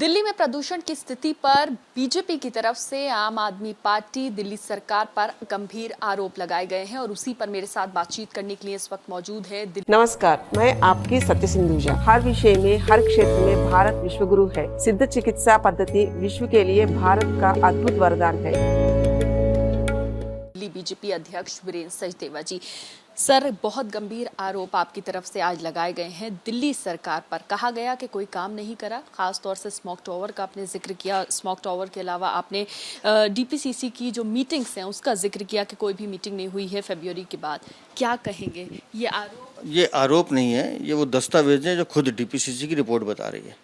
दिल्ली में प्रदूषण की स्थिति पर बीजेपी की तरफ से आम आदमी पार्टी दिल्ली सरकार पर गंभीर आरोप लगाए गए हैं और उसी पर मेरे साथ बातचीत करने के लिए इस वक्त मौजूद है नमस्कार, मैं आपकी सत्य सिंधुजा। हर विषय में, हर क्षेत्र में भारत विश्वगुरु है। सिद्ध चिकित्सा पद्धति विश्व के लिए भारत का अद्भुत वरदान है। दिल्ली बीजेपी अध्यक्ष वीरेंद्र सचदेवा जी, सर, बहुत गंभीर आरोप आपकी तरफ से आज लगाए गए हैं दिल्ली सरकार पर। कहा गया कि कोई काम नहीं करा, खासतौर से स्मॉग टावर का आपने जिक्र किया। स्मॉग टावर के अलावा आपने डीपीसीसी की जो मीटिंग्स हैं उसका जिक्र किया कि कोई भी मीटिंग नहीं हुई है फरवरी के बाद। क्या कहेंगे ये आरोप नहीं है, ये वो दस्तावेज हैं जो खुद डीपीसीसी की रिपोर्ट बता रही है।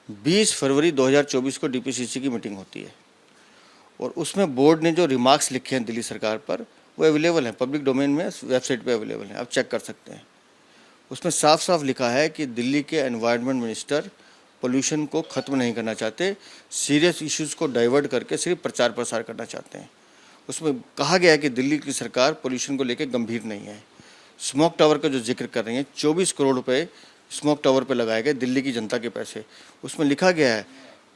20 फरवरी 2024 को डीपीसीसी की मीटिंग होती है और उसमें बोर्ड ने जो रिमार्क्स लिखे हैं दिल्ली सरकार पर वो अवेलेबल है, पब्लिक डोमेन में वेबसाइट पे अवेलेबल है, आप चेक कर सकते हैं। उसमें साफ साफ लिखा है कि दिल्ली के एनवायरनमेंट मिनिस्टर पोल्यूशन को ख़त्म नहीं करना चाहते, सीरियस इश्यूज़ को डाइवर्ट करके सिर्फ प्रचार प्रसार करना चाहते हैं। उसमें कहा गया है कि दिल्ली की सरकार पोल्यूशन को लेकर गंभीर नहीं है। स्मॉग टावर का जो जिक्र कर रही हैं, 24 करोड़ रुपये स्मॉग टावर पर लगाए गए दिल्ली की जनता के पैसे। उसमें लिखा गया है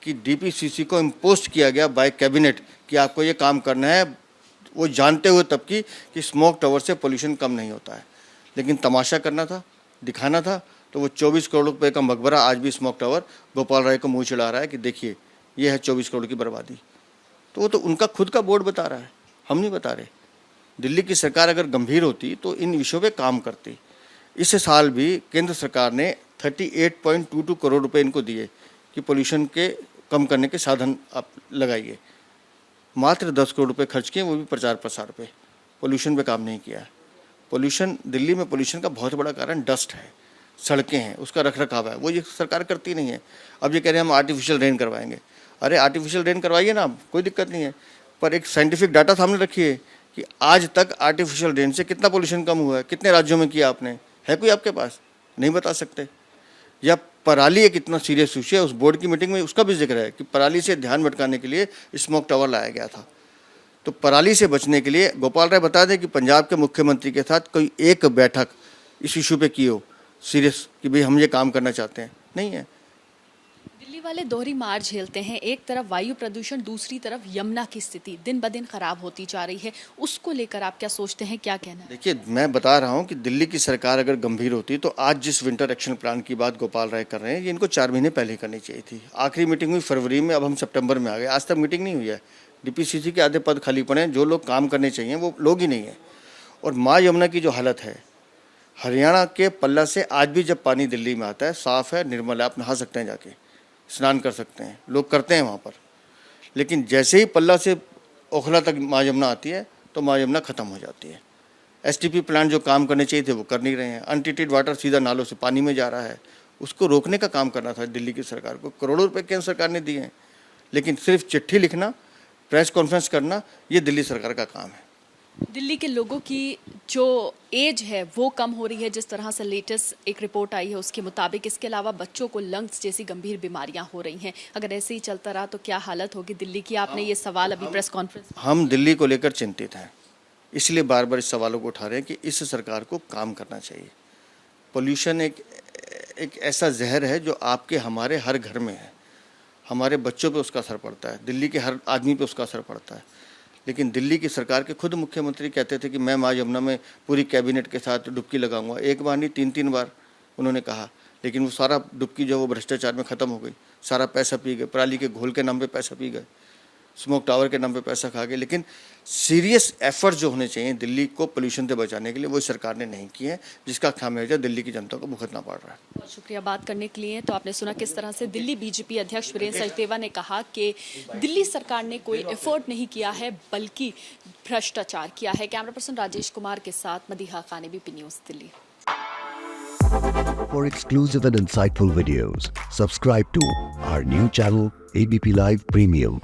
कि डीपीसीसी को इम्पोज किया गया बाय कैबिनेट कि आपको ये काम करना है, वो जानते हुए तब कि स्मोक टावर से पोल्यूशन कम नहीं होता है। लेकिन तमाशा करना था, दिखाना था, तो वो 24 करोड़ रुपए का मकबरा आज भी स्मोक टावर गोपाल राय को मुंह चिढ़ा रहा है कि देखिए ये है 24 करोड़ की बर्बादी। तो वो तो उनका खुद का बोर्ड बता रहा है, हम नहीं बता रहे। दिल्ली की सरकार अगर गंभीर होती तो इन विषयों पर काम करती। इस साल भी केंद्र सरकार ने 38.22 करोड़ रुपये इनको दिए कि पोल्यूशन के कम करने के साधन आप लगाइए। मात्र 10 करोड़ रुपए खर्च किए, वो भी प्रचार प्रसार पे, पोल्यूशन पे काम नहीं किया। पोल्यूशन, दिल्ली में पोल्यूशन का बहुत बड़ा कारण डस्ट है, सड़कें हैं, उसका रख रखाव है, वो ये सरकार करती नहीं है। अब ये कह रहे हैं हम आर्टिफिशियल रेन करवाएंगे। अरे आर्टिफिशियल रेन करवाइए ना, कोई दिक्कत नहीं है, पर एक साइंटिफिक डाटा सामने रखिए कि आज तक आर्टिफिशियल रेन से कितना पोल्यूशन कम हुआ है, कितने राज्यों में किया आपने, है कोई आपके पास? नहीं बता सकते। या पराली एक इतना सीरियस इशू है, उस बोर्ड की मीटिंग में उसका भी जिक्र है कि पराली से ध्यान भटकाने के लिए स्मोक टावर लाया गया था। तो पराली से बचने के लिए गोपाल राय बता दें कि पंजाब के मुख्यमंत्री के साथ कोई एक बैठक इस इशू पे की हो सीरियस कि भाई हम ये काम करना चाहते हैं, नहीं है। दिल्ली वाले दोहरी मार झेलते हैं, एक तरफ वायु प्रदूषण, दूसरी तरफ यमुना की स्थिति दिन ब दिन खराब होती जा रही है। उसको लेकर आप क्या सोचते हैं, क्या कहना है? देखिए, मैं बता रहा हूँ कि दिल्ली की सरकार अगर गंभीर होती तो आज जिस विंटर एक्शन प्लान की बात गोपाल राय कर रहे हैं, ये इनको 4 महीने पहले करनी चाहिए थी। आखिरी मीटिंग हुई फरवरी में, अब हम सितंबर में आ गए, आज तक मीटिंग नहीं हुई है। डीपीसीसी के आधे पद खाली पड़े हैं, जो लोग काम करने चाहिए वो लोग ही नहीं है। और माँ यमुना की जो हालत है, हरियाणा के पल्ला से आज भी जब पानी दिल्ली में आता है, साफ़ है, निर्मल है, आप नहा सकते हैं, जाके स्नान कर सकते हैं, लोग करते हैं वहाँ पर। लेकिन जैसे ही पल्ला से ओखला तक माँ यमुना आती है तो माँ यमुना ख़त्म हो जाती है। एसटीपी प्लांट जो काम करने चाहिए थे वो कर नहीं रहे हैं। अनट्रीटेड वाटर सीधा नालों से पानी में जा रहा है, उसको रोकने का काम करना था दिल्ली की सरकार को। करोड़ों रुपए केंद्र सरकार ने दिए हैं, लेकिन सिर्फ चिट्ठी लिखना, प्रेस कॉन्फ्रेंस करना, ये दिल्ली सरकार का काम है। दिल्ली के लोगों की जो एज है वो कम हो रही है, जिस तरह से लेटेस्ट एक रिपोर्ट आई है उसके मुताबिक। इसके अलावा बच्चों को लंग्स जैसी गंभीर बीमारियां हो रही हैं। अगर ऐसे ही चलता रहा तो क्या हालत होगी दिल्ली की? आपने ये सवाल अभी प्रेस कॉन्फ्रेंस हम दिल्ली को लेकर चिंतित हैं, इसलिए बार बार इस सवालों को उठा रहे हैं कि इस सरकार को काम करना चाहिए। पोल्यूशन एक ऐसा जहर है जो आपके हमारे हर घर में है, हमारे बच्चों पे उसका असर पड़ता है, दिल्ली के हर आदमी पे उसका असर पड़ता है। लेकिन दिल्ली की सरकार के खुद मुख्यमंत्री कहते थे कि मैं माँ यमुना में पूरी कैबिनेट के साथ डुबकी लगाऊंगा। एक बार नहीं, 3-3 बार उन्होंने कहा, लेकिन वो सारा डुबकी जो वो भ्रष्टाचार में ख़त्म हो गई। सारा पैसा पी गए, पराली के घोल के नाम पे पैसा पी गए, स्मोक टावर के नाम पे पैसा खा गए। लेकिन सीरियस एफर्ट जो होने चाहिए दिल्ली को पोल्यूशन से बचाने के लिए, वो सरकार ने नहीं किए हैं, जिसका खामियाजा दिल्ली की जनता को भुगतना पड़ रहा है। बहुत शुक्रिया बात करने के लिए। तो आपने सुना किस तरह से दिल्ली बीजेपी अध्यक्ष वीरेंद्र सचदेवा ने कहा कि दिल्ली सरकार ने कोई एफर्ट नहीं किया है बल्कि भ्रष्टाचार किया है। कैमरा पर्सन राजेश कुमार के साथ Madiha Khan, ABP news, Delhi. For exclusive and insightful videos, subscribe to our new channel ABP Live Premium.